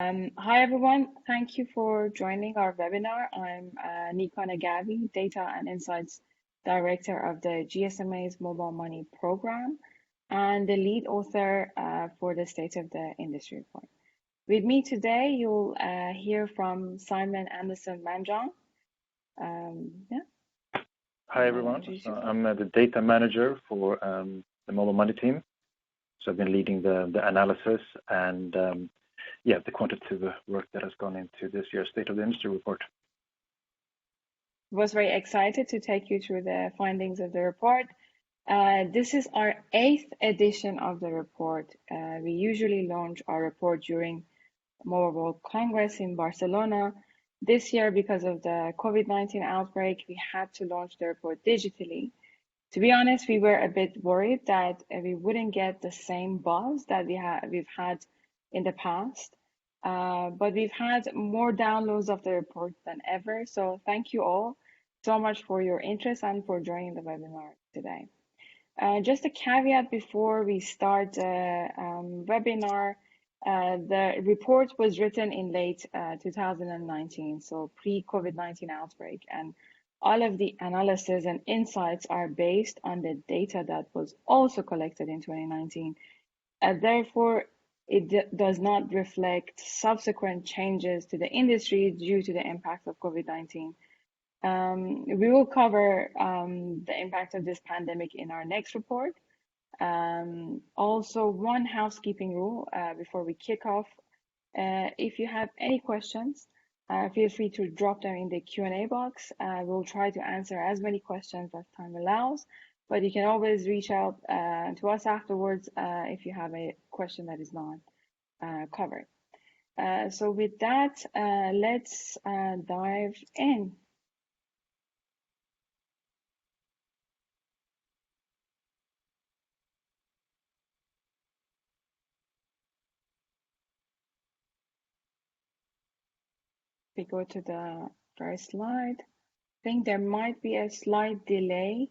Hi everyone, thank you for joining our webinar. I'm Nika Nagavi, Data and Insights Director of the GSMA's Mobile Money Program and the lead author for the State of the Industry report. With me today, you'll hear from Simon Anderson Manjong. Hi everyone, I'm the data manager for the mobile money team. So I've been leading the analysis and the quantitative work that has gone into this year's State of the Industry report. Was very excited to take you through the findings of the report. This is our 8th edition of the report. We usually launch our report during Mobile World Congress in Barcelona. This year, because of the COVID-19 outbreak, we had to launch the report digitally. To be honest, we were a bit worried that we wouldn't get the same buzz that we've had in the past. But we've had more downloads of the report than ever. So thank you all so much for your interest and for joining the webinar today. Just a caveat before we start the webinar, the report was written in late 2019, so pre-COVID-19 outbreak, and all of the analysis and insights are based on the data that was also collected in 2019. Therefore, it does not reflect subsequent changes to the industry due to the impact of COVID-19. We will cover the impact of this pandemic in our next report. Also, one housekeeping rule before we kick off. If you have any questions, feel free to drop them in the Q&A box. We'll try to answer as many questions as time allows, but you can always reach out to us afterwards if you have a question that is not covered. So with that, let's dive in. We go to the first slide. I think there might be a slight delay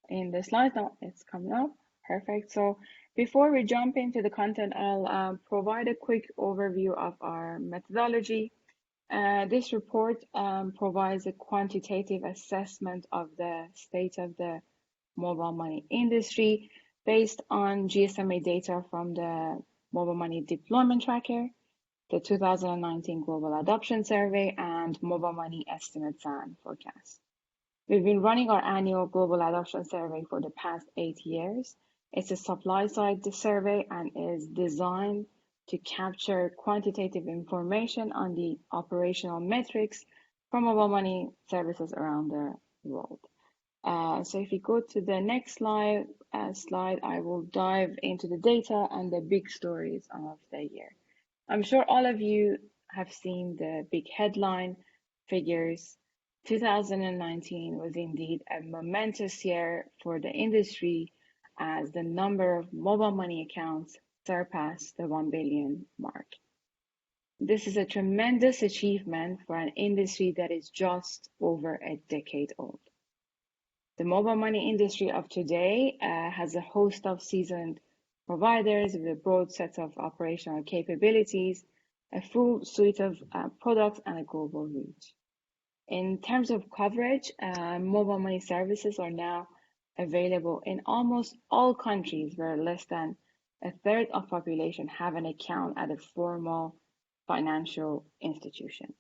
in the slide. No, it's coming up. Perfect. So before we jump into the content, I'll provide a quick overview of our methodology. This report provides a quantitative assessment of the state of the mobile money industry based on GSMA data from the Mobile Money Deployment Tracker, the 2019 Global Adoption Survey, and Mobile Money Estimates and Forecasts. We've been running our annual Global Adoption Survey for the past 8 years. It's a supply-side survey and is designed to capture quantitative information on the operational metrics for mobile money services around the world. So if you go to the next slide, I will dive into the data and the big stories of the year. I'm sure all of you have seen the big headline figures. 2019 was indeed a momentous year for the industry as the number of mobile money accounts surpassed the 1 billion mark. This is a tremendous achievement for an industry that is just over a decade old. The mobile money industry of today has a host of seasoned providers with a broad set of operational capabilities, a full suite of products, and a global reach. In terms of coverage, mobile money services are now available in almost all countries where less than a third of population have an account at a formal financial institution.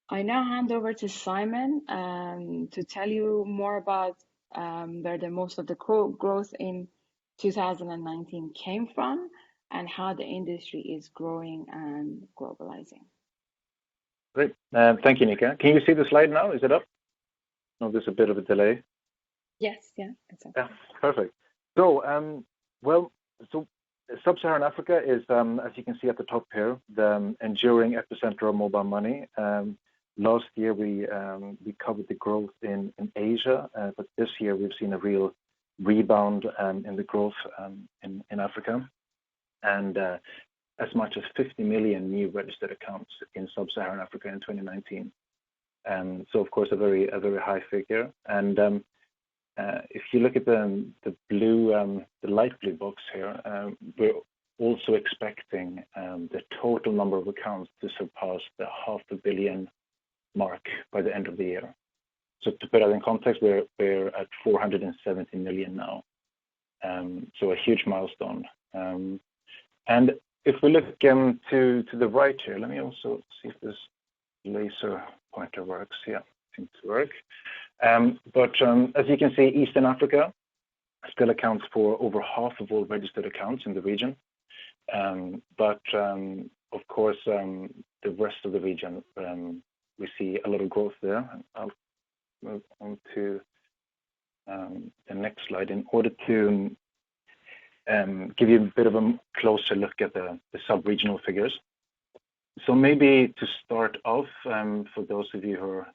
I now hand over to Simon to tell you more about where the most of the growth in 2019 came from and how the industry is growing and globalizing. Great. Thank you, Nika. Can you see the slide now? Is it up? No, there's a bit of a delay. Yes, yeah, it's up. Yeah, perfect. So, Sub-Saharan Africa is, as you can see at the top here, the enduring epicenter of mobile money. Last year we covered the growth in Asia, but this year we've seen a real rebound in the growth in Africa, and as much as 50 million new registered accounts in Sub-Saharan Africa in 2019. So of course a very high figure. And if you look at the light blue box here, we're also expecting the total number of accounts to surpass the 500 million mark by the end of the year. So to put that in context, we're at 470 million now. So a huge milestone. And if we look to the right here, let me also see if this laser pointer works. Yeah, it seems to work. But as you can see, Eastern Africa still accounts for over half of all registered accounts in the region. But of course, the rest of the region, we see a lot of growth there. I'll move on to the next slide in order to give you a bit of a closer look at the sub-regional figures. So maybe to start off, for those of you who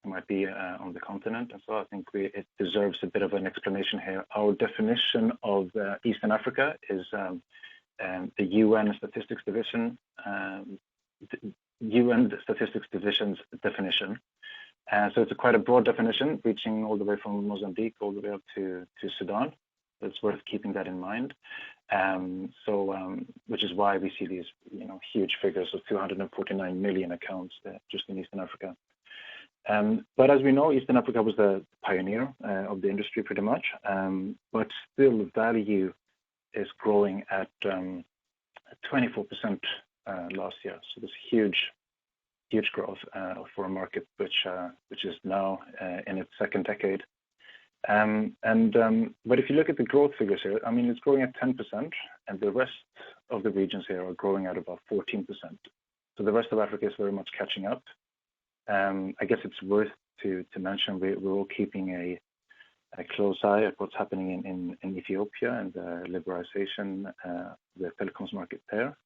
might be on the continent as well, I think it deserves a bit of an explanation here. Our definition of Eastern Africa is the UN Statistics Division, UN Statistics Division's definition. So it's quite a broad definition, reaching all the way from Mozambique all the way up to Sudan. It's worth keeping that in mind. Which is why we see these, huge figures of 249 million accounts just in Eastern Africa. But as we know, Eastern Africa was the pioneer of the industry pretty much. But still, value is growing at 24% last year. So this huge growth for a market which is now in its second decade. But if you look at the growth figures here, I mean, it's growing at 10%, and the rest of the regions here are growing at about 14%. So the rest of Africa is very much catching up. I guess it's worth to mention we're all keeping a close eye at what's happening in Ethiopia and the liberalization, the telecoms market there.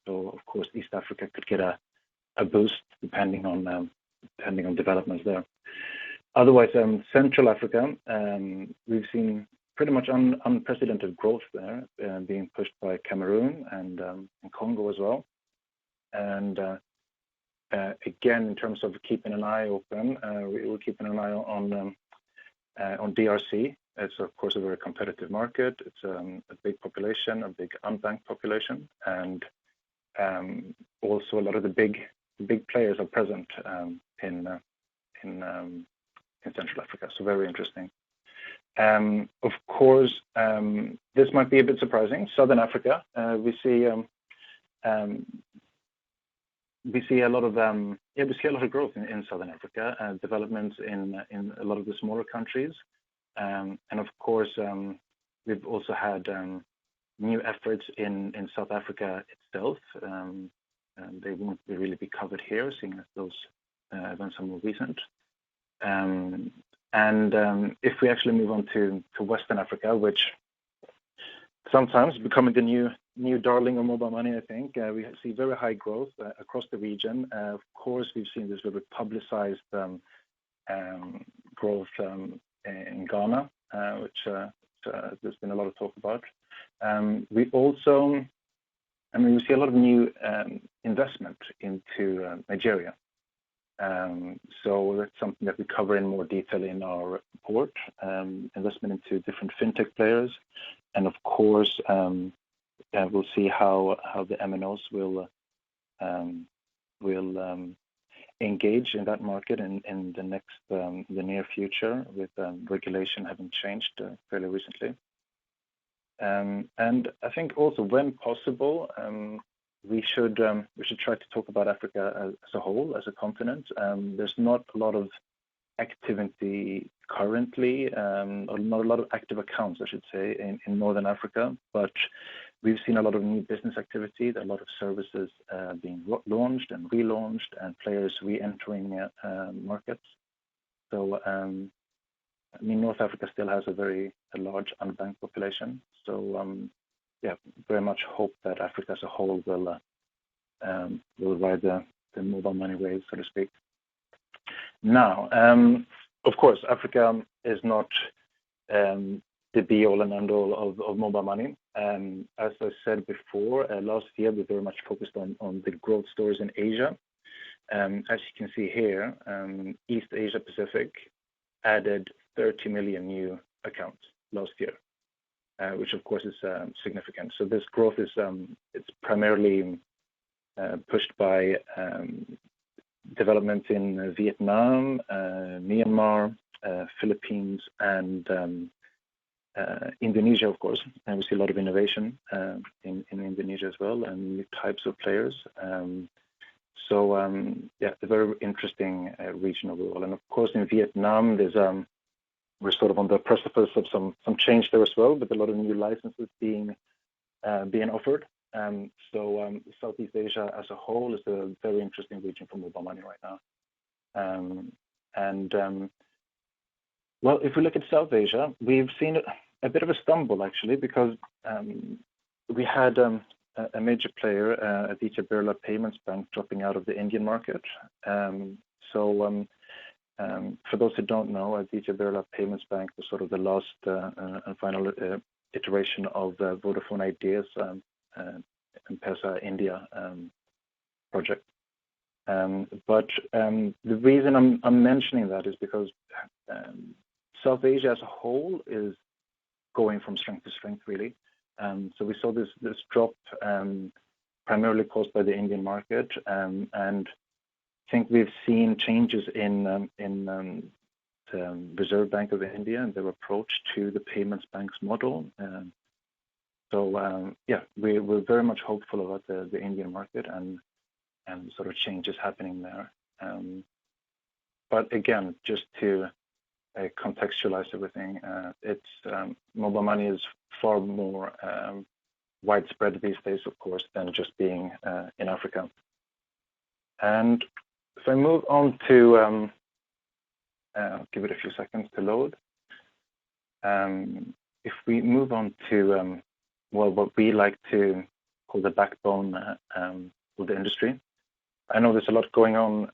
So of course, East Africa could get a boost depending on developments there. Otherwise, Central Africa, we've seen pretty much unprecedented growth there, being pushed by Cameroon and Congo as well. And again, in terms of keeping an eye open, we're keeping an eye on DRC. It's of course a very competitive market. It's a big population, a big unbanked population, and also a lot of the big players are present in Central Africa. So very interesting. Of course, this might be a bit surprising. Southern Africa, we see a lot of growth in Southern Africa, developments in a lot of the smaller countries, and of course, we've also had new efforts in South Africa itself. They won't really be covered here, seeing as those events are more recent. If we actually move on to Western Africa, which sometimes becoming the new darling of mobile money, I think we see very high growth across the region. Of course, we've seen this very publicized growth in Ghana, which there's been a lot of talk about. We see a lot of new investment into Nigeria. So that's something that we cover in more detail in our report. Investment into different fintech players, and of course, we'll see how the MNOs will engage in that market in the near future, with regulation having changed fairly recently. And I think also, when possible, we should try to talk about Africa as a whole, as a continent. There's not a lot of activity currently, or not a lot of active accounts, I should say, in Northern Africa. But we've seen a lot of new business activity, a lot of services being launched and relaunched, and players re-entering markets. So, I mean, North Africa still has a large unbanked population. So, very much hope that Africa as a whole will ride the mobile money wave, so to speak. Now, of course, Africa is not the be-all and end-all of mobile money. As I said before, last year we very much focused on the growth stories in Asia. As you can see here, East Asia Pacific added 30 million new accounts last year. which of course is significant. So this growth is it's primarily pushed by developments in Vietnam, Myanmar, Philippines, and Indonesia, of course. And we see a lot of innovation in Indonesia as well, and new types of players. Yeah, it's a very interesting region overall. And of course, in Vietnam, we're sort of on the precipice of some change there as well, with a lot of new licenses being offered. Southeast Asia as a whole is a very interesting region for mobile money right now. Well, if we look at South Asia, we've seen a bit of a stumble actually, because we had a major player, Aditya Birla Payments Bank, dropping out of the Indian market. For those who don't know, Aditya Birla Payments Bank was sort of the last and final iteration of Vodafone Idea's M-Pesa India project. But the reason I'm mentioning that is because South Asia as a whole is going from strength to strength, really. So we saw this drop primarily caused by the Indian market, and I think we've seen changes in the Reserve Bank of India and their approach to the payments bank's model. Yeah, we're very much hopeful about the Indian market and sort of changes happening there. But again, just to contextualize everything, it's mobile money is far more widespread these days, of course, than just being in Africa. And if I move on to, I'll give it a few seconds to load. If we move on to, well, what we like to call the backbone of the industry. I know there's a lot going on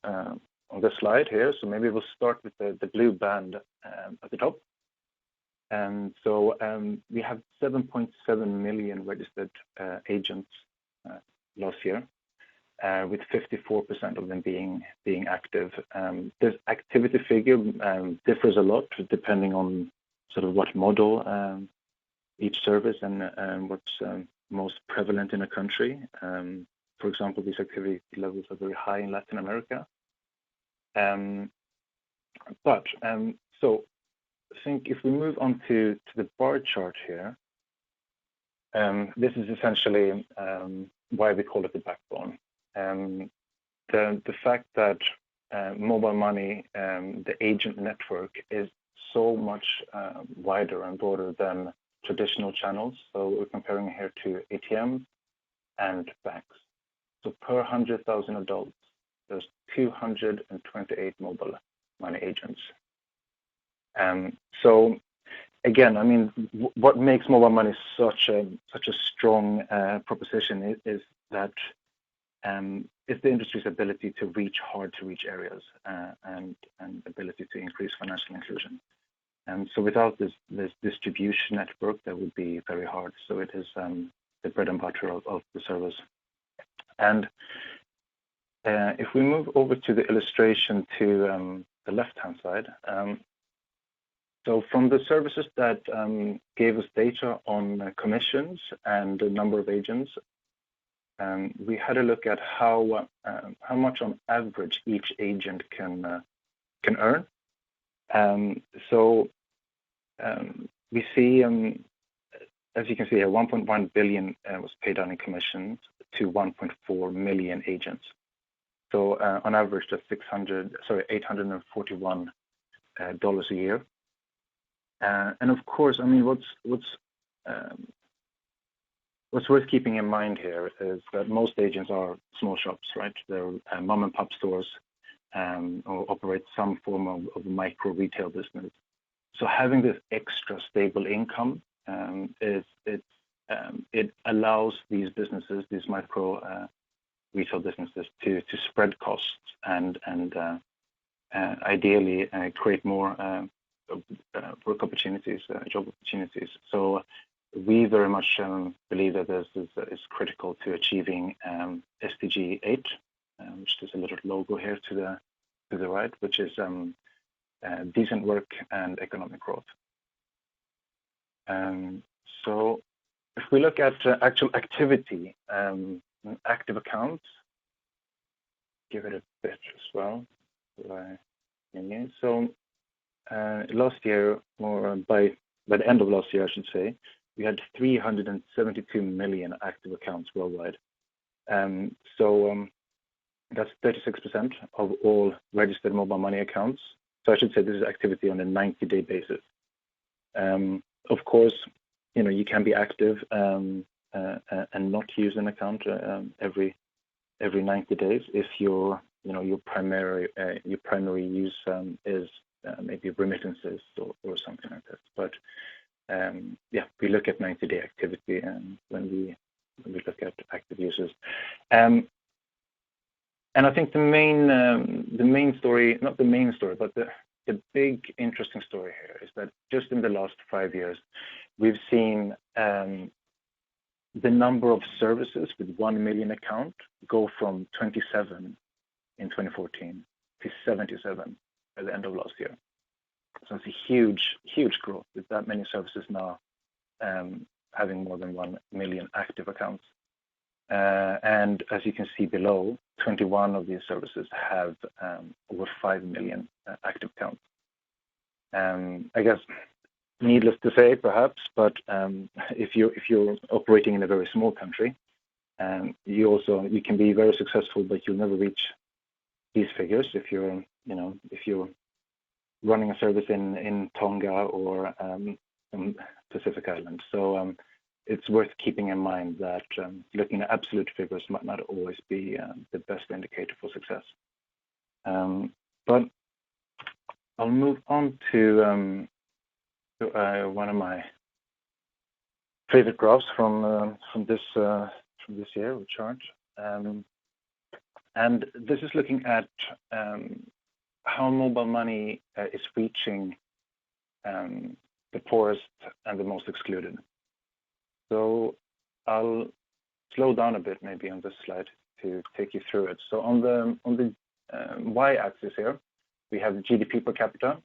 this slide here, so maybe we'll start with the blue band at the top. And so we have 7.7 million registered agents last year, with 54% of them being active. This activity figure differs a lot depending on sort of what model each service and what's most prevalent in a country. For example, these activity levels are very high in Latin America. So I think if we move on to the bar chart here, this is essentially why we call it the backbone. The fact that mobile money, the agent network, is so much wider and broader than traditional channels. So we're comparing here to ATMs and banks. So per 100,000 adults, there's 228 mobile money agents. So again, I mean, what makes mobile money such a strong proposition is that it's the industry's ability to reach hard to reach areas and ability to increase financial inclusion. And so without this distribution network, that would be very hard. So it is the bread and butter of the service. And if we move over to the illustration to the left-hand side, so from the services that gave us data on commissions and the number of agents, we had a look at how much on average each agent can earn. So we see, as you can see here, 1.1 billion was paid out in commissions to 1.4 million agents. So on average, that's $841 a year. And of course, I mean, what's worth keeping in mind here is that most agents are small shops, right? They're mom and pop stores or operate some form of micro retail business. So having this extra stable income it allows these businesses, these micro retail businesses, to spread costs and ideally create more work opportunities, job opportunities. So we very much believe that this is critical to achieving SDG 8, which is a little logo here to the right, which is decent work and economic growth. So if we look at actual activity, active accounts, give it a bit as well. So last year, or by the end of last year, I should say, we had 372 million active accounts worldwide. So that's 36% of all registered mobile money accounts. So I should say this is activity on a 90-day basis. Of course, you can be active and not use an account every 90 days if your primary use is maybe remittances or something like that. But we look at 90-day activity when we look at active users. And I think the main story, not the main story, but the big interesting story here is that just in the last 5 years, we've seen the number of services with 1 million account go from 27 in 2014 to 77 at the end of last year. So it's a huge growth with that many services now having more than 1 million active accounts. And as you can see below, 21 of these services have over 5 million active accounts. I guess needless to say, perhaps, but if you're operating in a very small country, you can be very successful, but you'll never reach these figures if you're running a service in Tonga or Pacific Islands. So it's worth keeping in mind that looking at absolute figures might not always be the best indicator for success. But I'll move on to one of my favorite graphs from this year, or chart, and this is looking at how mobile money is reaching the poorest and the most excluded. So I'll slow down a bit maybe on this slide to take you through it. So on the y-axis here, we have GDP per capita,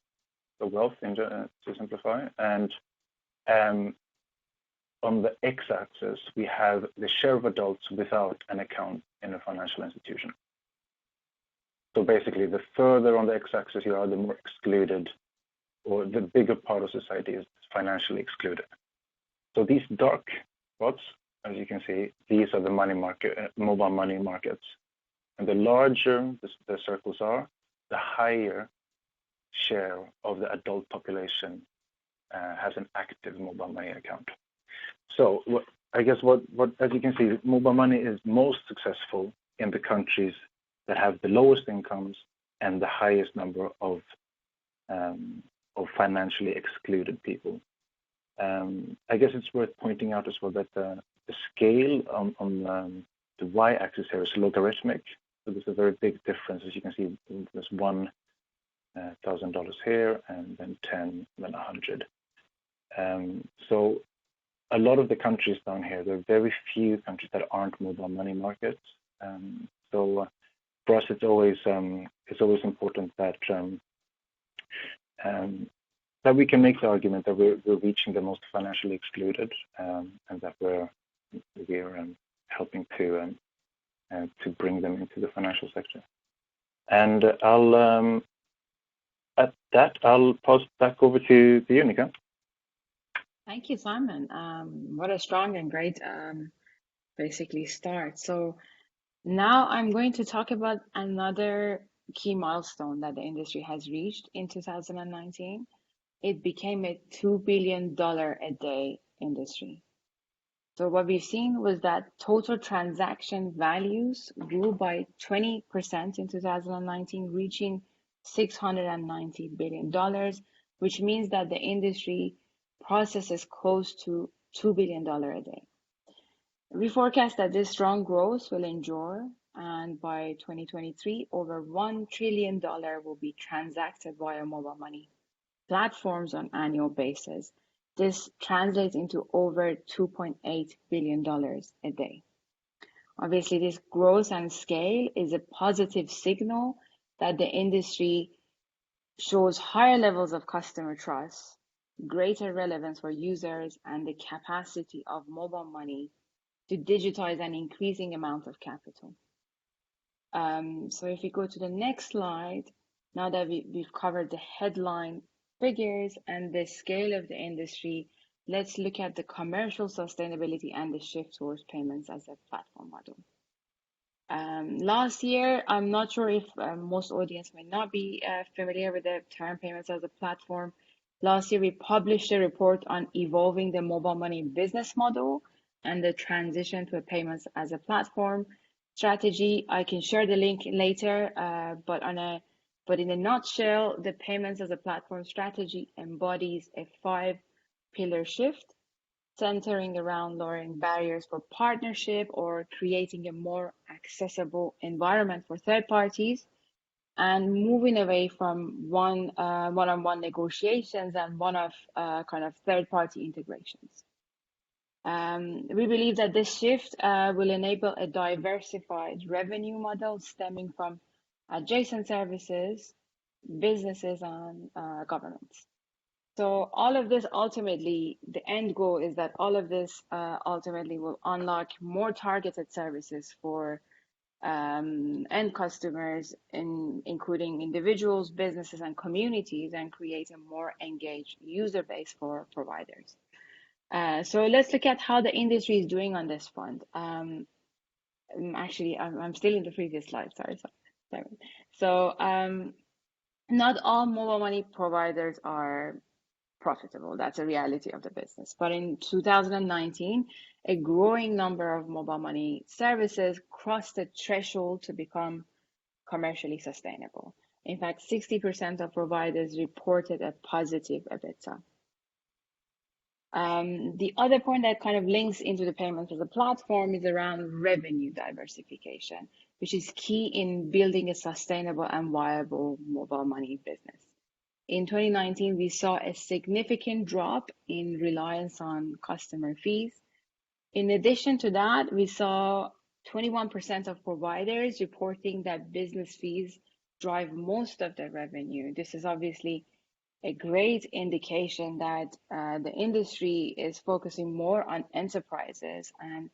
the wealth to simplify, and on the x-axis we have the share of adults without an account in a financial institution. So basically, the further on the x-axis you are, the more excluded, or the bigger part of society is financially excluded. So these dark spots, as you can see, these are the mobile money markets, and the larger the circles are, the higher share of the adult population has an active mobile money account. So I guess what as you can see, mobile money is most successful in the countries that have the lowest incomes and the highest number of financially excluded people. I guess it's worth pointing out as well that the scale on the y-axis here is logarithmic. So there's a very big difference. As you can see, there's $1,000 here, and then 10, then 100. So a lot of the countries down here, there are very few countries that aren't mobile money markets. So for us, it's always important that that we can make the argument that we're reaching the most financially excluded, and that we're helping to bring them into the financial sector. And at that, I'll pass back over to you, Nika. Thank you, Simon. What a strong and great basically start. So now I'm going to talk about another key milestone that the industry has reached in 2019. It became a $2 billion a day industry. So what we've seen was that total transaction values grew by 20% in 2019, reaching $690 billion, which means that the industry processes close to $2 billion a day. We forecast that this strong growth will endure, and by 2023, over $1 trillion will be transacted via mobile money platforms on an annual basis. This translates into over $2.8 billion a day. Obviously, this growth and scale is a positive signal that the industry shows higher levels of customer trust greater relevance for users, and the capacity of mobile money to digitize an increasing amount of capital. So if we go to the next slide, now that we've covered the headline figures and the scale of the industry, let's look at the commercial sustainability and the shift towards payments as a platform model. Last year, I'm not sure if most audience may not be familiar with the term payments as a platform. Last year, we published a report on evolving the mobile money business model and the transition to a payments as a platform strategy. I can share the link later, but in a nutshell, the payments as a platform strategy embodies a 5-pillar shift centering around lowering barriers for partnership or creating a more accessible environment for third parties and moving away from one-on-one negotiations and one-off kind of third-party integrations. We believe that this shift will enable a diversified revenue model stemming from adjacent services, businesses, and governments. So all of this ultimately, the end goal is that all of this ultimately will unlock more targeted services for end customers, including individuals, businesses, and communities, and create a more engaged user base for providers. So let's look at how the industry is doing on this front. Actually, I'm still in the previous slide. Sorry. So not all mobile money providers are profitable. That's a reality of the business. But in 2019, a growing number of mobile money services crossed the threshold to become commercially sustainable. In fact, 60% of providers reported a positive EBITDA. The other point that kind of links into the payments as a platform is around revenue diversification, which is key in building a sustainable and viable mobile money business. In 2019, we saw a significant drop in reliance on customer fees. In addition to that, we saw 21% of providers reporting that business fees drive most of their revenue. This is obviously a great indication that the industry is focusing more on enterprises and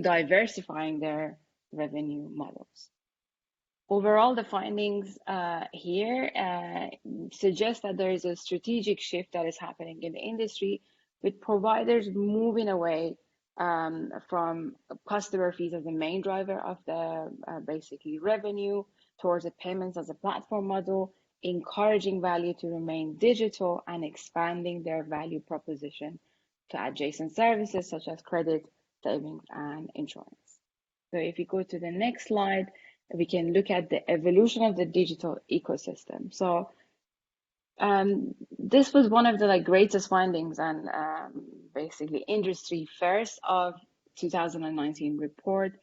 diversifying their revenue models. Overall, the findings here suggest that there is a strategic shift that is happening in the industry, with providers moving away from customer fees as the main driver of the basically revenue towards a payments as a platform model, encouraging value to remain digital and expanding their value proposition to adjacent services such as credit, savings, and insurance. So if you go to the next slide, we can look at the evolution of the digital ecosystem. So this was one of the greatest findings and basically industry first of 2019 report.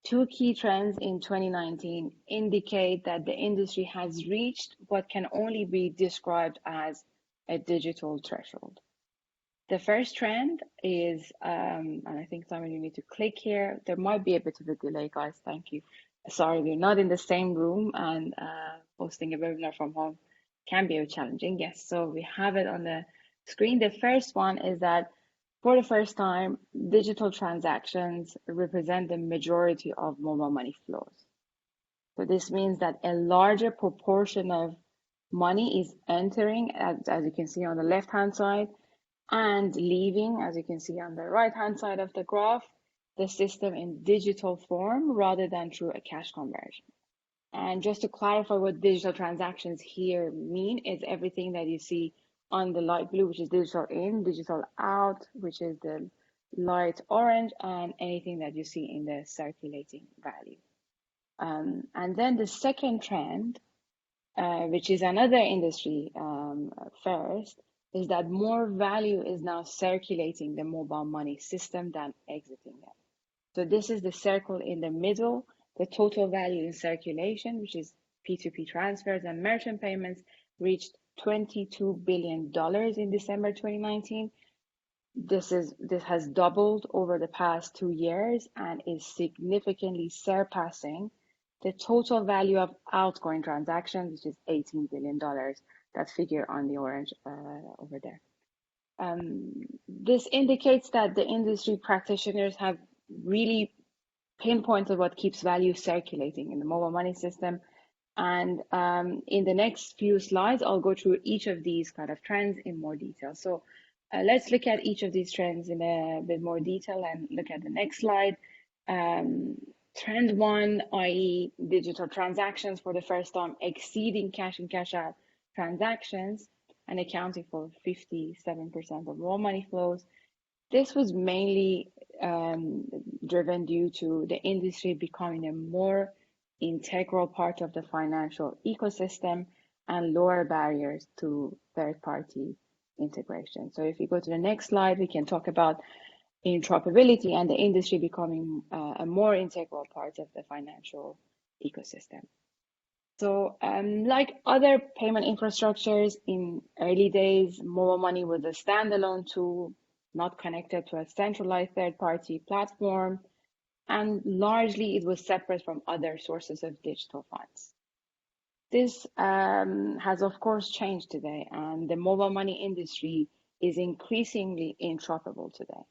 Two key trends in 2019 indicate that the industry has reached what can only be described as a digital threshold. The first trend is, and I think Simon, you need to click here. There might be a bit of a delay, guys. Thank you. Sorry, we're not in the same room, and hosting a webinar from home can be challenging. Yes, so we have it on the screen. The first one is that for the first time, digital transactions represent the majority of mobile money flows. So this means that a larger proportion of money is entering, as you can see on the left-hand side, and leaving, as you can see on the right-hand side of the graph, the system in digital form rather than through a cash conversion. And just to clarify what digital transactions here mean is everything that you see on the light blue, which is digital in, digital out, which is the light orange, and anything that you see in the circulating value. And then the second trend, which is another industry first, is that more value is now circulating the mobile money system than exiting it. So this is the circle in the middle, the total value in circulation, which is P2P transfers and merchant payments, reached $22 billion in December 2019. This has doubled over the past 2 years and is significantly surpassing the total value of outgoing transactions, which is $18 billion, that figure on the orange over there. This indicates that the industry practitioners have really pinpointed what keeps value circulating in the mobile money system. And in the next few slides, I'll go through each of these kind of trends in more detail. So let's look at each of these trends in a bit more detail and look at the next slide. Trend one, i.e. digital transactions for the first time exceeding cash and cash out transactions and accounting for 57% of all money flows. This was mainly driven due to the industry becoming a more integral part of the financial ecosystem and lower barriers to third-party integration. So if you go to the next slide, we can talk about interoperability and the industry becoming a more integral part of the financial ecosystem. So like other payment infrastructures in early days, mobile money was a standalone tool, not connected to a centralized third-party platform, and largely it was separate from other sources of digital funds. This has of course changed today, and the mobile money industry is increasingly interoperable today.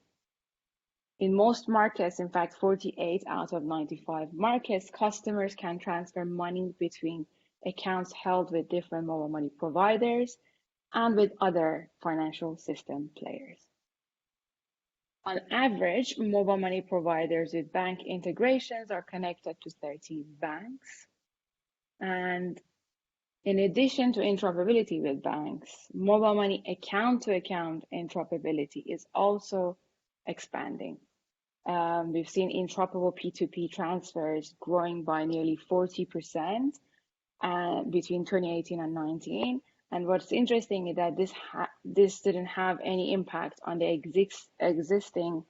In most markets, in fact, 48 out of 95 markets, customers can transfer money between accounts held with different mobile money providers and with other financial system players. On average, mobile money providers with bank integrations are connected to 13 banks. And in addition to interoperability with banks, mobile money account-to-account interoperability is also expanding. We've seen interoperable P2P transfers growing by nearly 40% between 2018 and 19. And what's interesting is that this didn't have any impact on the existing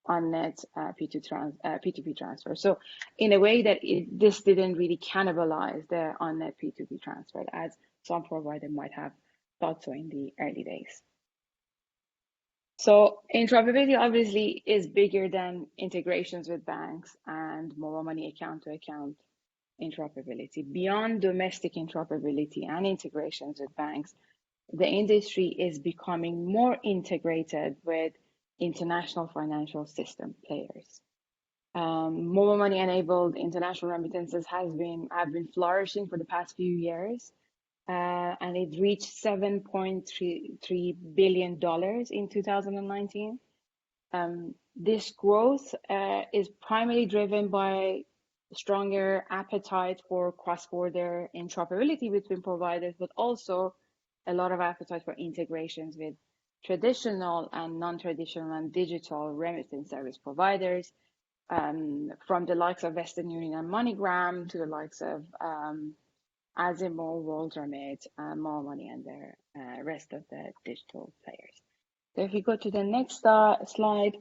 on-net P2P transfer. So in a way that this didn't really cannibalize the on-net P2P transfer, as some provider might have thought so in the early days. So interoperability obviously is bigger than integrations with banks and mobile money account-to-account interoperability. Beyond domestic interoperability and integrations with banks, the industry is becoming more integrated with international financial system players. Mobile money enabled international remittances have been flourishing for the past few years. And it reached $7.33 billion in 2019. This growth is primarily driven by stronger appetite for cross-border interoperability between providers, but also a lot of appetite for integrations with traditional and non-traditional and digital remittance service providers, from the likes of Western Union and MoneyGram to the likes of Azimo, WorldRemit, More Money, and the rest of the digital players. So if you go to the next slide,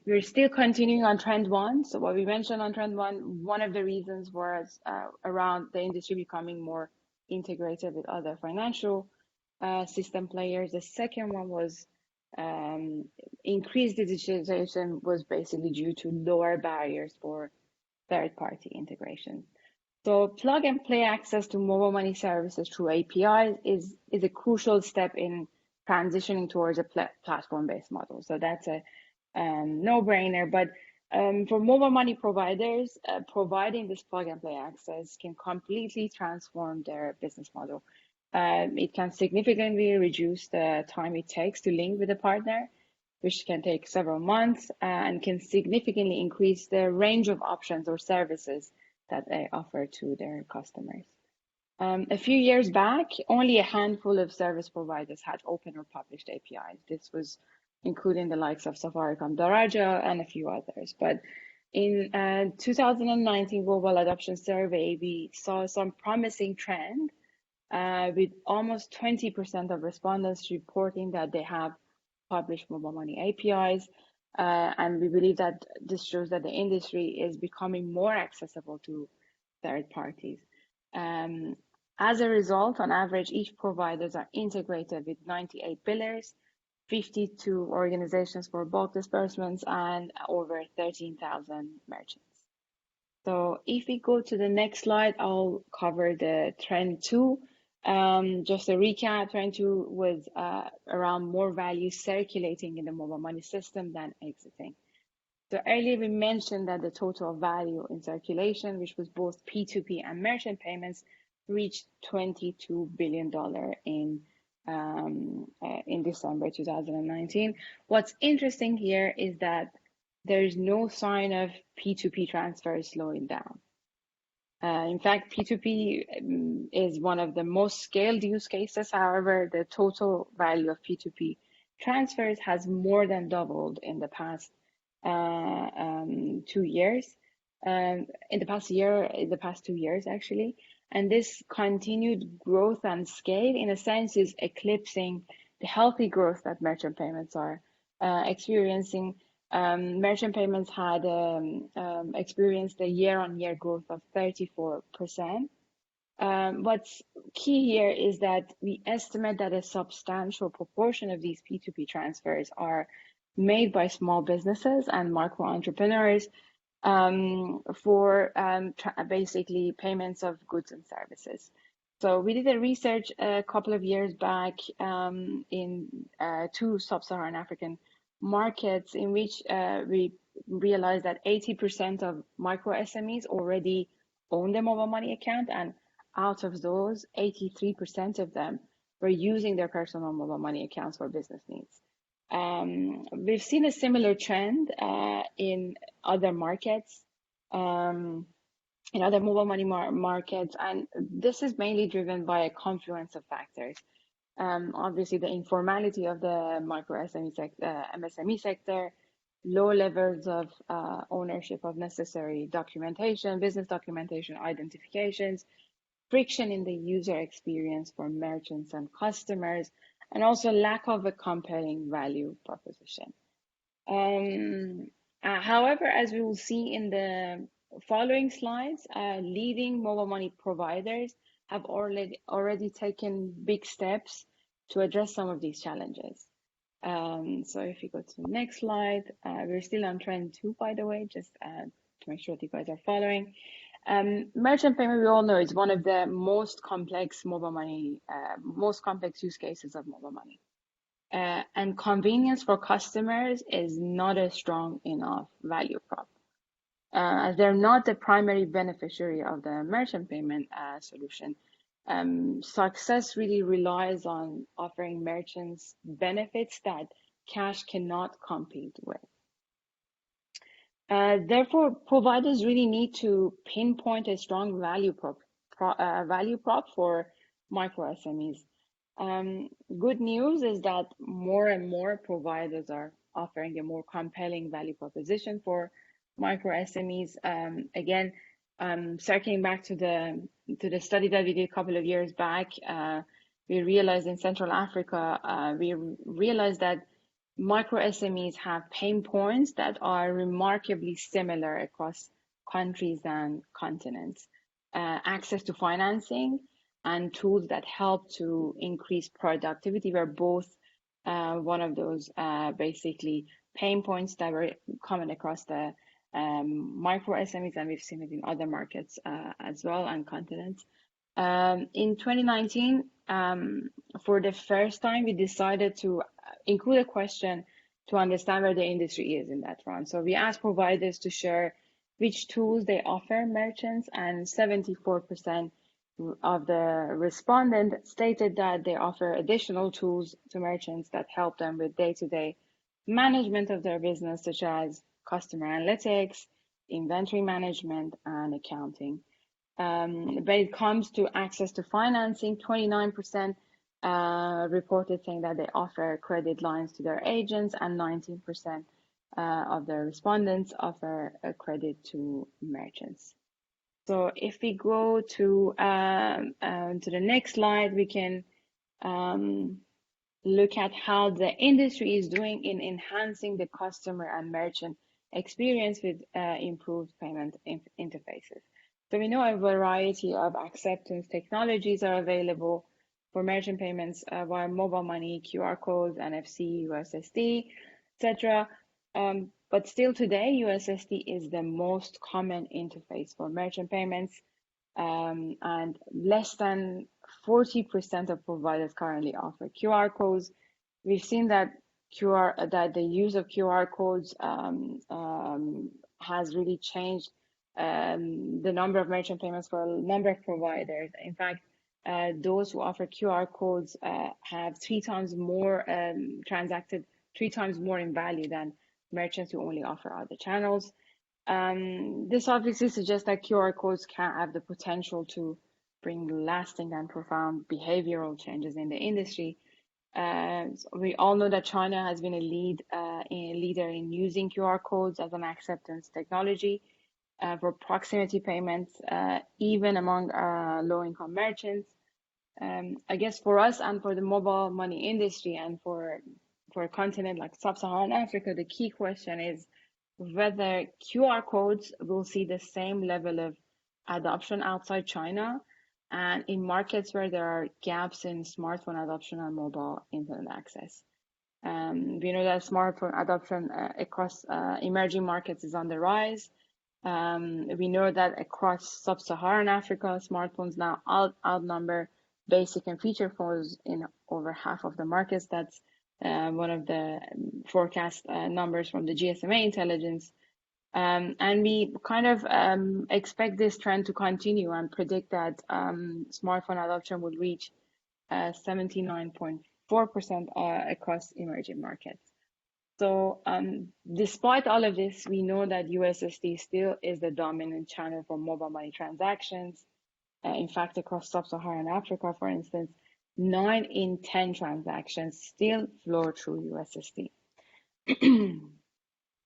we're still continuing on trend one. So what we mentioned on trend one of the reasons was around the industry becoming more integrated with other financial system players. The second one was increased digitalization was basically due to lower barriers for third-party integration. So plug and play access to mobile money services through APIs is a crucial step in transitioning towards a platform-based model. So that's a no-brainer. But for mobile money providers, providing this plug and play access can completely transform their business model. It can significantly reduce the time it takes to link with a partner, which can take several months, and can significantly increase the range of options or services that they offer to their customers. A few years back, only a handful of service providers had open or published APIs. This was including the likes of Safaricom, Daraja, and a few others. But in 2019 Global Adoption Survey, we saw some promising trend with almost 20% of respondents reporting that they have published mobile money APIs. And we believe that this shows that the industry is becoming more accessible to third parties. As a result, on average, each providers are integrated with 98 billers, 52 organizations for bulk disbursements, and over 13,000 merchants. So if we go to the next slide, I'll cover the trend two, Just a recap, 22 was around more value circulating in the mobile money system than exiting. So earlier we mentioned that the total value in circulation, which was both P2P and merchant payments, reached $22 billion in December 2019. What's interesting here is that there is no sign of P2P transfers slowing down. In fact, P2P is one of the most scaled use cases. However, the total value of P2P transfers has more than doubled in the past 2 years. In the past 2 years, actually. And this continued growth and scale, in a sense, is eclipsing the healthy growth that merchant payments are experiencing. Merchant payments had experienced a year-on-year growth of 34%. What's key here is that we estimate that a substantial proportion of these P2P transfers are made by small businesses and micro entrepreneurs for basically payments of goods and services. So we did a research a couple of years back in 2 sub-Saharan African markets, in which we realized that 80% of micro SMEs already own the mobile money account, and out of those, 83% of them were using their personal mobile money accounts for business needs. We've seen a similar trend in other markets, in other mobile money markets, and this is mainly driven by a confluence of factors. Obviously, the informality of the micro SME sector, MSME sector, low levels of ownership of necessary documentation, business documentation, identifications, friction in the user experience for merchants and customers, and also lack of a compelling value proposition. However, as we will see in the following slides, leading mobile money providers have already taken big steps to address some of these challenges. So if you go to the next slide, we're still on trend 2, by the way, just to make sure that you guys are following. Merchant payment, we all know, is one of the most complex mobile money, most complex use cases of mobile money. And convenience for customers is not a strong enough value prop. As they're not the primary beneficiary of the merchant payment solution. Success really relies on offering merchants benefits that cash cannot compete with. Therefore, providers really need to pinpoint a strong value prop for micro SMEs. Good news is that more and more providers are offering a more compelling value proposition for micro SMEs. Again, circling back to the study that we did a couple of years back, we realized in Central Africa, we realized that micro SMEs have pain points that are remarkably similar across countries and continents. Access to financing and tools that help to increase productivity were both one of those basically pain points that were common across the micro SMEs, and we've seen it in other markets as well and continents. In 2019, for the first time, we decided to include a question to understand where the industry is in that front. So we asked providers to share which tools they offer merchants, and 74% of the respondents stated that they offer additional tools to merchants that help them with day-to-day management of their business, such as customer analytics, inventory management, and accounting. When it comes to access to financing, 29% reported saying that they offer credit lines to their agents, and 19% of the respondents offer a credit to merchants. So if we go to the next slide, we can look at how the industry is doing in enhancing the customer and merchant experience with improved payment interfaces. So we know a variety of acceptance technologies are available for merchant payments via mobile money, QR codes, NFC, USSD, etc. But still today, USSD is the most common interface for merchant payments, and less than 40% of providers currently offer QR codes. We've seen that the use of QR codes has really changed the number of merchant payments for a number of providers. In fact, those who offer QR codes have 3 times more transacted, 3 times more in value than merchants who only offer other channels. This obviously suggests that QR codes can have the potential to bring lasting and profound behavioral changes in the industry. So we all know that China has been a leader in using QR codes as an acceptance technology for proximity payments, even among low-income merchants. I guess for us and for the mobile money industry and for a continent like Sub-Saharan Africa, the key question is whether QR codes will see the same level of adoption outside China and in markets where there are gaps in smartphone adoption and mobile internet access. We know that smartphone adoption across emerging markets is on the rise. We know that across Sub-Saharan Africa, smartphones now outnumber basic and feature phones in over half of the markets. That's one of the forecast numbers from the GSMA intelligence. And we kind of expect this trend to continue and predict that smartphone adoption would reach 79.4% across emerging markets. So despite all of this, we know that USSD still is the dominant channel for mobile money transactions. In fact, across Sub-Saharan Africa, for instance, 9 in 10 transactions still flow through USSD.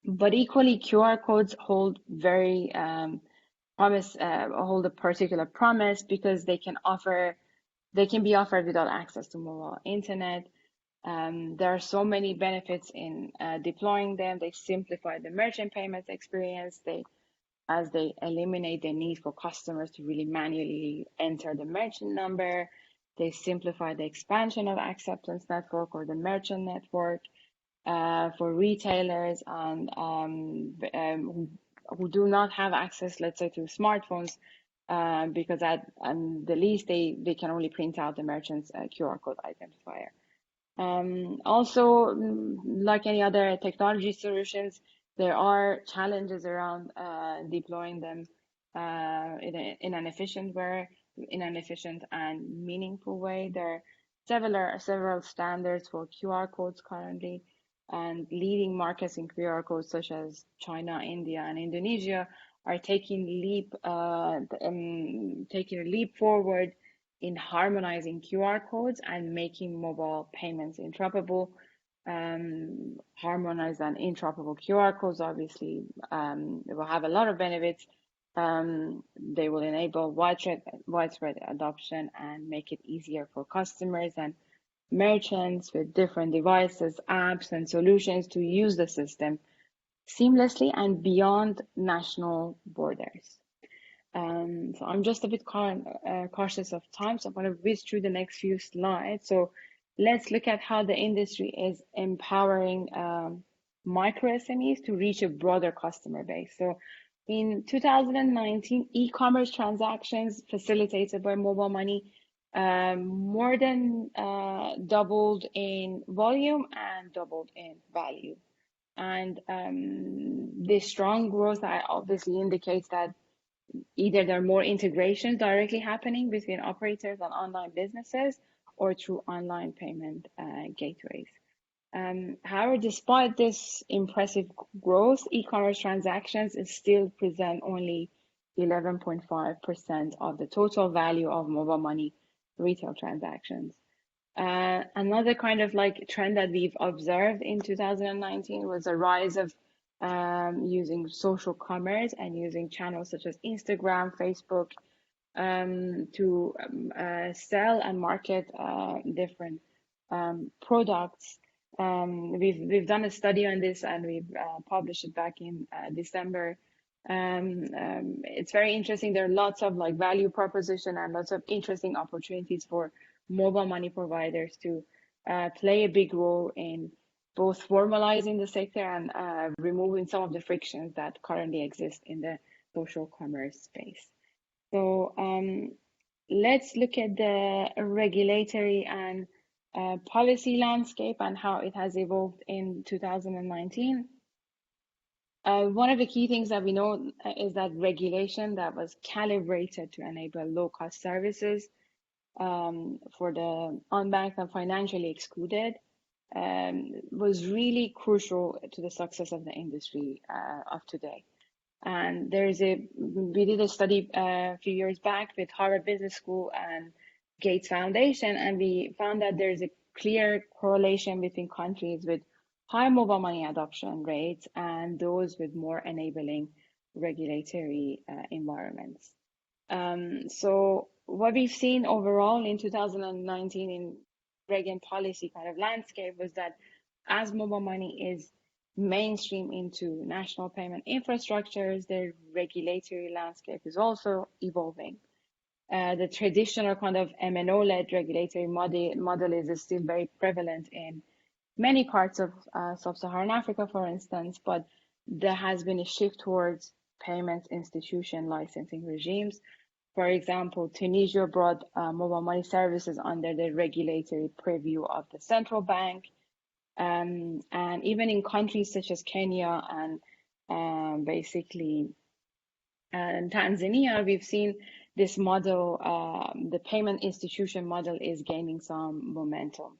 But equally, QR codes hold hold a particular promise because they can be offered without access to mobile internet. There are so many benefits in deploying them. They simplify the merchant payments experience. As they eliminate the need for customers to really manually enter the merchant number. They simplify the expansion of acceptance network or the merchant network for retailers and who do not have access, let's say, to smartphones, because at the least they can only print out the merchant's QR code identifier. Also, like any other technology solutions, there are challenges around deploying them in an efficient and meaningful way. There are several standards for QR codes currently, and leading markets in QR codes such as China, India, and Indonesia are taking a leap forward in harmonizing QR codes and making mobile payments interoperable. Harmonized and interoperable QR codes obviously will have a lot of benefits. They will enable widespread adoption and make it easier for customers and merchants with different devices, apps, and solutions to use the system seamlessly and beyond national borders. So I'm just a bit cautious of time, so I'm going to whiz through the next few slides. So let's look at how the industry is empowering micro SMEs to reach a broader customer base. So in 2019, e-commerce transactions facilitated by mobile money more than doubled in volume and doubled in value. And this strong growth obviously indicates that either there are more integrations directly happening between operators and online businesses or through online payment gateways. However, despite this impressive growth, e-commerce transactions still present only 11.5% of the total value of mobile money retail transactions. Another kind of like trend that we've observed in 2019 was a rise of using social commerce and using channels such as Instagram, Facebook to sell and market different products. We've done a study on this and we've published it back in December. It's very interesting. There are lots of like value proposition and lots of interesting opportunities for mobile money providers to play a big role in both formalizing the sector and removing some of the frictions that currently exist in the social commerce space. So let's look at the regulatory and policy landscape and how it has evolved in 2019. One of the key things that we know is that regulation that was calibrated to enable low-cost services for the unbanked and financially excluded was really crucial to the success of the industry of today. And we did a study a few years back with Harvard Business School and Gates Foundation, and we found that there's a clear correlation between countries with high mobile money adoption rates and those with more enabling regulatory environments. So what we've seen overall in 2019 in reg and policy kind of landscape was that as mobile money is mainstream into national payment infrastructures, the regulatory landscape is also evolving. The traditional kind of MNO-led regulatory model is still very prevalent in many parts of sub-Saharan Africa, for instance, but there has been a shift towards payments institution licensing regimes. For example, Tunisia brought mobile money services under the regulatory purview of the central bank. And even in countries such as Kenya and basically Tanzania, we've seen this model, the payment institution model is gaining some momentum.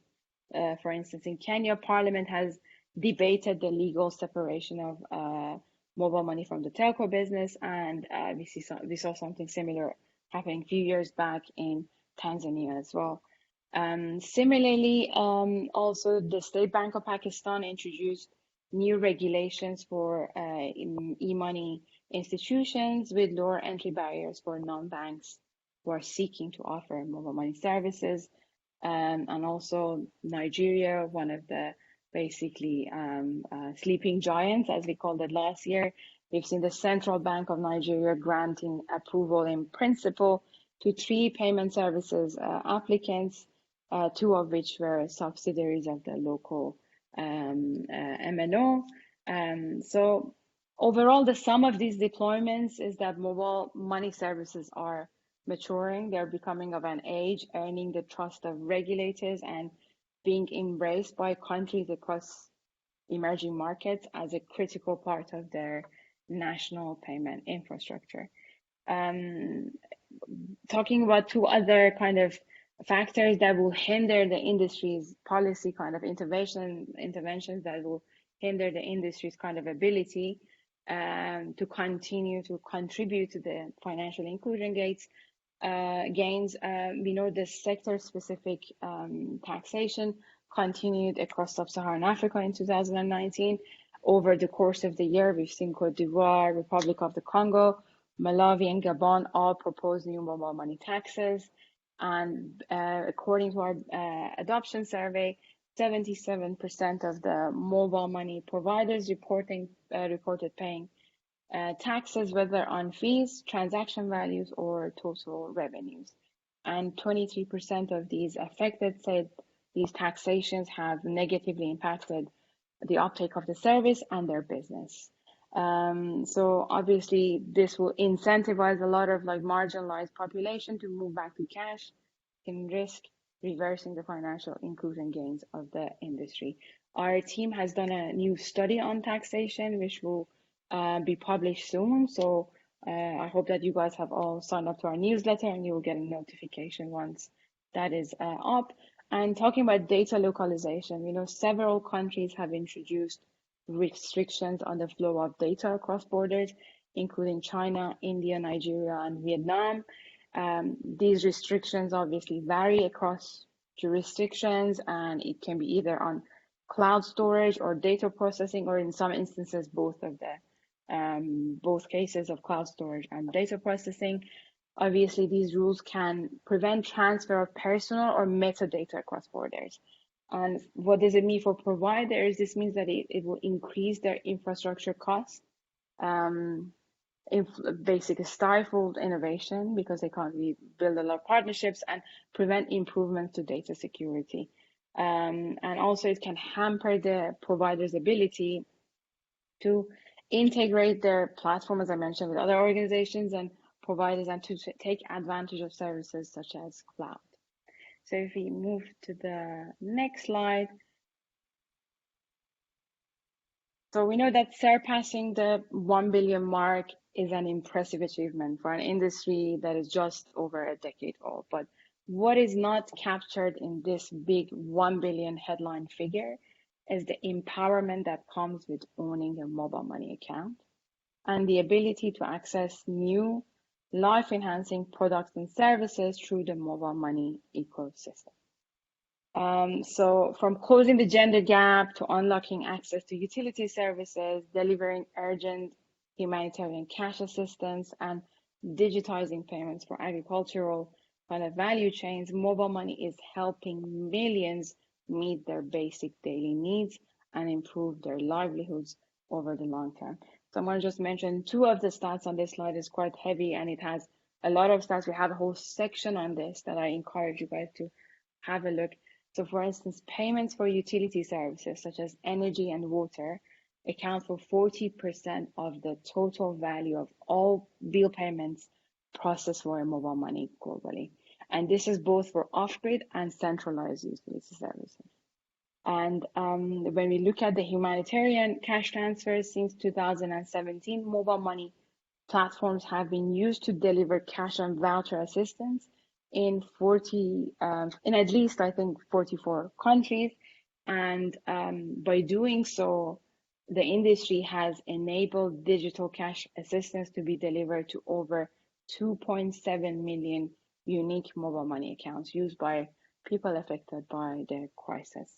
For instance, in Kenya, Parliament has debated the legal separation of mobile money from the telco business, and we saw something similar happening a few years back in Tanzania as well. Similarly, also the State Bank of Pakistan introduced new regulations for e-money institutions with lower entry barriers for non-banks who are seeking to offer mobile money services. And also Nigeria, one of the basically sleeping giants, as we called it last year. We've seen the Central Bank of Nigeria granting approval in principle to 3 payment services applicants, 2 of which were subsidiaries of the local MNO. So overall, the sum of these deployments is that mobile money services are maturing. They're becoming of an age, earning the trust of regulators and being embraced by countries across emerging markets as a critical part of their national payment infrastructure. Talking about 2 other kind of factors that will hinder the industry's policy kind of interventions that will hinder the industry's kind of ability to continue to contribute to the financial inclusion gains. We know the sector-specific taxation continued across sub-Saharan Africa in 2019. Over the course of the year, we've seen Cote d'Ivoire, Republic of the Congo, Malawi, and Gabon all propose new mobile money taxes. And according to our adoption survey, 77% of the mobile money providers reported paying taxes, whether on fees, transaction values, or total revenues. And 23% of these affected said these taxations have negatively impacted the uptake of the service and their business. So obviously this will incentivize a lot of like marginalized population to move back to cash, can risk reversing the financial inclusion gains of the industry. Our team has done a new study on taxation, which will be published soon. So I hope that you guys have all signed up to our newsletter and you will get a notification once that is up. And talking about data localization, we know several countries have introduced restrictions on the flow of data across borders, including China, India, Nigeria, and Vietnam. These restrictions obviously vary across jurisdictions, and it can be either on cloud storage or data processing, or in some instances, both of the both cases of cloud storage and data processing. Obviously, these rules can prevent transfer of personal or metadata across borders. And what does it mean for providers? This means that it will increase their infrastructure costs, basically stifle innovation because they can't really build a lot of partnerships, and prevent improvements to data security. And also it can hamper the provider's ability to integrate their platform, as I mentioned, with other organizations and providers and to take advantage of services such as cloud. So if we move to the next slide. So we know that surpassing the 1 billion mark is an impressive achievement for an industry that is just over a decade old. But what is not captured in this big 1 billion headline figure is the empowerment that comes with owning a mobile money account and the ability to access new life-enhancing products and services through the mobile money ecosystem. So from closing the gender gap to unlocking access to utility services, delivering urgent humanitarian cash assistance, and digitizing payments for agricultural kind of value chains, mobile money is helping millions meet their basic daily needs and improve their livelihoods over the long term. So I'm going to just mention two of the stats on this slide. Is quite heavy and it has a lot of stats. We have a whole section on this that I encourage you guys to have a look. So for instance, payments for utility services such as energy and water account for 40% of the total value of all bill payments processed for mobile money globally. And this is both for off-grid and centralized utility services. And when we look at the humanitarian cash transfers since 2017, mobile money platforms have been used to deliver cash and voucher assistance in at least, I think, 44 countries. And by doing so, the industry has enabled digital cash assistance to be delivered to over 2.7 million unique mobile money accounts used by people affected by the crisis.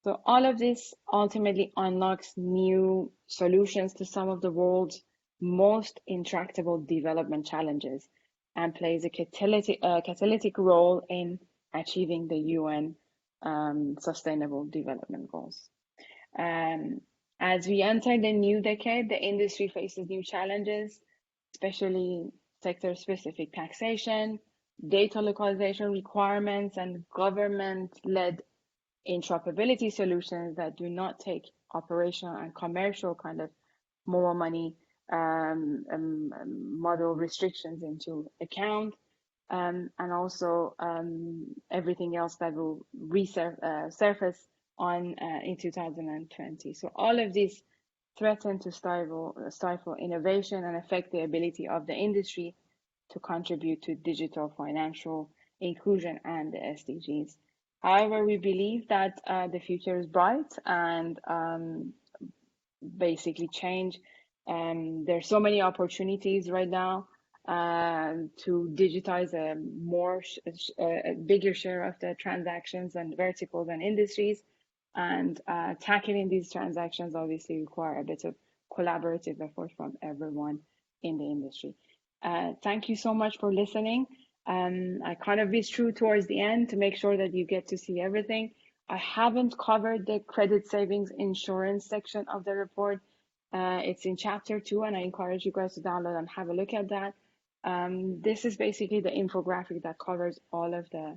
So all of this ultimately unlocks new solutions to some of the world's most intractable development challenges and plays a catalytic role in achieving the UN Sustainable Development Goals. As we enter the new decade, the industry faces new challenges, especially sector-specific taxation, data localization requirements, and government-led interoperability solutions that do not take operational and commercial kind of mobile money model restrictions into account, and also everything else that will surface on in 2020. So all of these threaten to stifle innovation and affect the ability of the industry to contribute to digital financial inclusion and the SDGs. However, we believe that the future is bright and basically change. There's so many opportunities right now to digitize a bigger share of the transactions and verticals and industries. And tackling these transactions obviously require a bit of collaborative effort from everyone in the industry. Thank you so much for listening. I kind of whizzed through towards the end to make sure that you get to see everything. I haven't covered the credit savings insurance section of the report. It's in chapter 2, and I encourage you guys to download and have a look at that. This is basically the infographic that covers all of the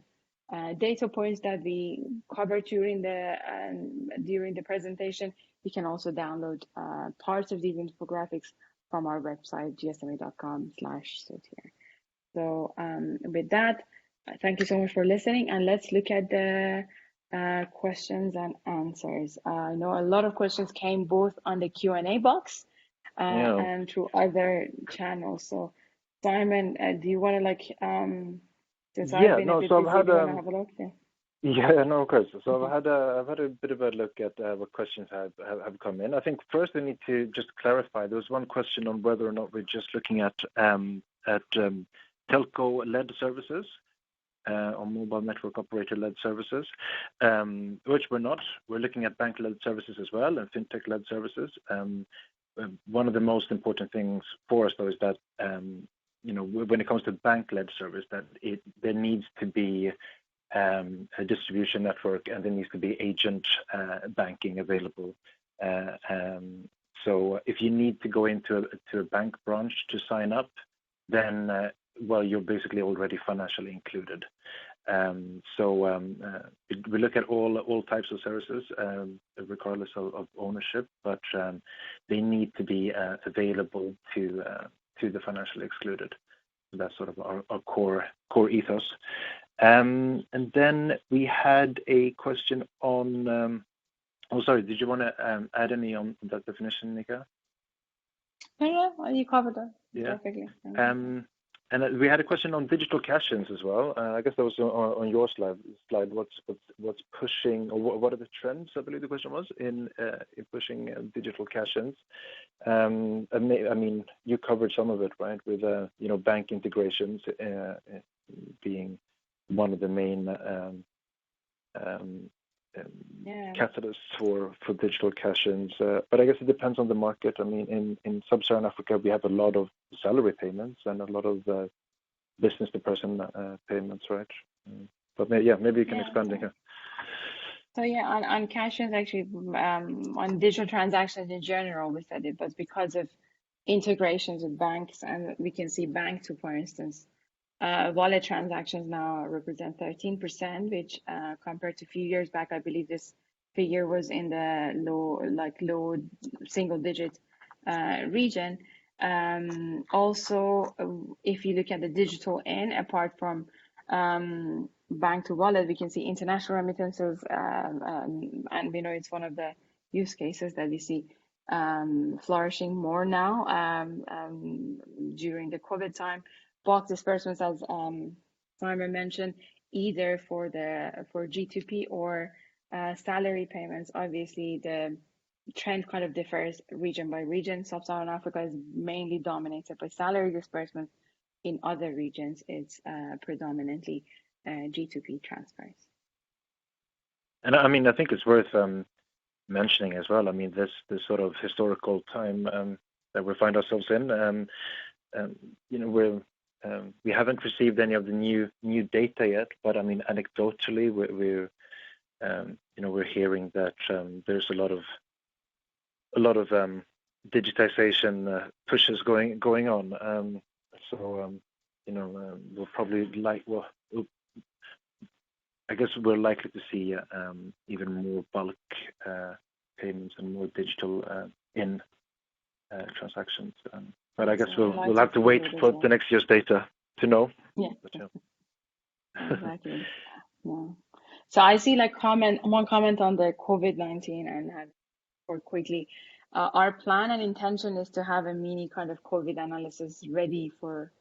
data points that we covered during the presentation. You can also download parts of these infographics from our website, gsma.com/Sotir. So with that, thank you so much for listening, and let's look at the questions and answers. I know a lot of questions came both on the Q&A box and through other channels. So Simon, do you want to since I've been a bit busy, do you want to have a look? Yeah, no, of course. So I've had a bit of a look at what questions have come in. I think first I need to just clarify. There was one question on whether or not we're just looking at telco-led services or mobile network operator-led services, which we're not. We're looking at bank-led services as well and fintech-led services. One of the most important things for us, though, is that when it comes to bank-led service, that there needs to be a distribution network and there needs to be agent banking available. So if you need to go into a bank branch to sign up, then you're basically already financially included. We look at all types of services, regardless of ownership, but they need to be available to the financially excluded. that's sort of our core ethos. And then we had a question on. Oh, sorry. Did you want to add any on that definition, Nika? No, you covered that Yeah. perfectly. And we had a question on digital cash-ins as well. I guess that was on your slide. What's pushing, or what are the trends? I believe the question was in pushing digital cash-ins. I mean, you covered some of it, right? With bank integrations being one of the main catalysts for digital cash-ins. But I guess it depends on the market. I mean, in sub-Saharan Africa, we have a lot of salary payments and a lot of business-to-person payments, right? But maybe you can expand, Nika. So on cash-ins, actually, on digital transactions in general, we said it was because of integrations with banks, and we can see Bank2, for instance. Wallet transactions now represent 13%, which compared to a few years back, I believe this figure was in the low single-digit region. Also, if you look at the digital end, apart from bank to wallet, we can see international remittances, and we know it's one of the use cases that we see flourishing more now during the COVID time. Bulk disbursements, as Simon mentioned, either for G2P or salary payments. Obviously, the trend kind of differs region by region. Sub-Saharan Africa is mainly dominated by salary disbursements. In other regions, it's predominantly G2P transfers. And I mean, I think it's worth mentioning as well. I mean, this sort of historical time that we find ourselves in. We haven't received any of the new data yet, but I mean, anecdotally, we're hearing that there's a lot of digitization pushes going on. We'll probably I guess we're likely to see even more bulk payments and more digital in transactions. But I guess we'll have to wait for the next year's data to know. Yeah. Exactly. Yeah. So I see one comment on the COVID-19 and for quickly. Our plan and intention is to have a mini kind of COVID analysis ready for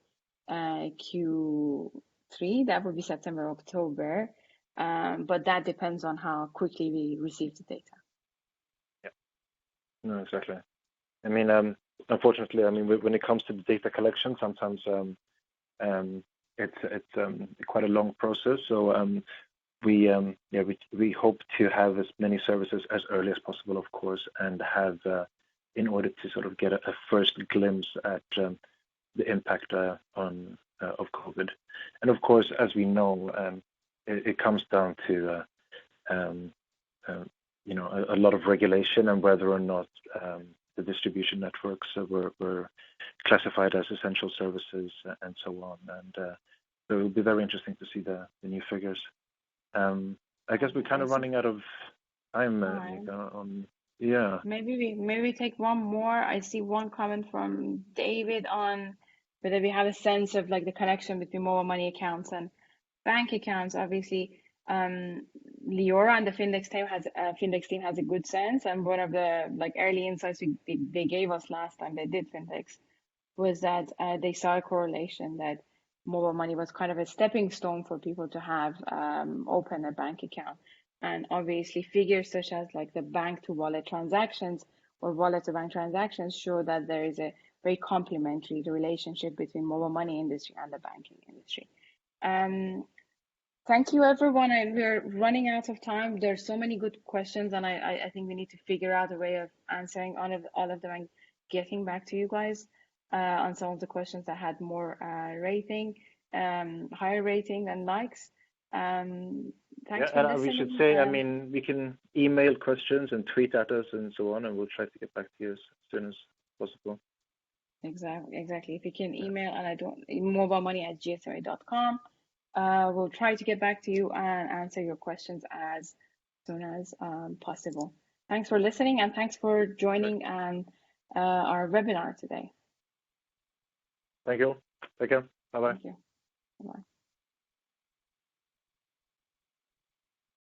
Q3. That would be September, October. But that depends on how quickly we receive the data. Yeah. No, exactly. I mean, unfortunately, I mean, when it comes to the data collection, sometimes it's quite a long process. So we hope to have as many services as early as possible, of course, and have in order to sort of get a first glimpse at the impact of COVID. And of course, as we know, it comes down to a lot of regulation and whether or not the distribution networks were classified as essential services and so on. And so it will be very interesting to see the new figures. I guess we're kind of running out of time. Yeah. Maybe we take one more. I see one comment from David on whether we have a sense of like the connection between mobile money accounts and bank accounts. Obviously, Leora and the Findex team has a good sense, and one of the early insights they gave us last time they did Findex was that they saw a correlation that mobile money was kind of a stepping stone for people to have open a bank account. And obviously figures such as like the bank to wallet transactions or wallet to bank transactions show that there is a very complementary relationship between mobile money industry and the banking industry. Thank you, everyone. We're running out of time. There's so many good questions, and I think we need to figure out a way of answering all of them and getting back to you guys on some of the questions that had more higher rating than likes. Thanks for listening. We should say, I mean, we can email questions and tweet at us and so on, and we'll try to get back to you as soon as possible. Exactly. If you can email, and mobilemoney@gsma.com. We'll try to get back to you and answer your questions as soon as possible. Thanks for listening, and thanks for joining our webinar today. Thank you. Take care. Bye-bye. Thank you. Bye.